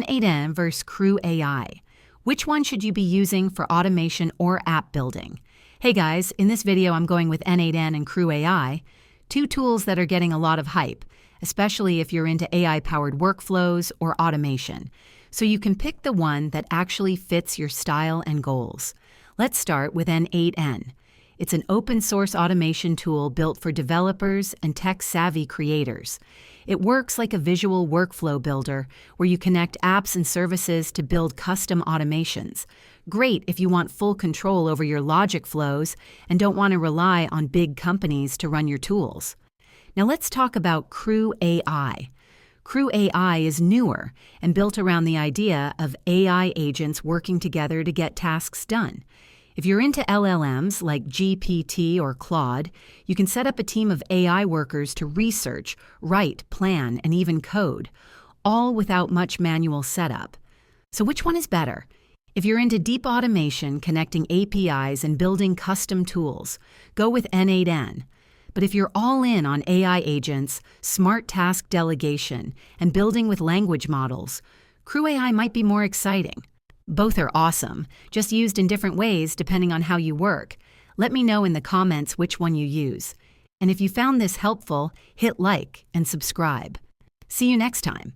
n8n versus CrewAI. Which one should you be using for automation or app building? Hey guys, in this video I'm going with n8n and CrewAI, two tools that are getting a lot of hype, especially if you're into AI-powered workflows or automation. So you can pick the one that actually fits your style and goals. Let's start with n8n. It's an open-source automation tool built for developers and tech-savvy creators. It works like a visual workflow builder where you connect apps and services to build custom automations. Great if you want full control over your logic flows and don't want to rely on big companies to run your tools. Now let's talk about CrewAI. CrewAI is newer and built around the idea of AI agents working together to get tasks done. If you're into LLMs like GPT or Claude, you can set up a team of AI workers to research, write, plan, and even code, all without much manual setup. So which one is better? If you're into deep automation, connecting APIs, and building custom tools, go with n8n. But if you're all in on AI agents, smart task delegation, and building with language models, CrewAI might be more exciting. Both are awesome, just used in different ways depending on how you work. Let me know in the comments which one you use. And if you found this helpful, hit like and subscribe. See you next time.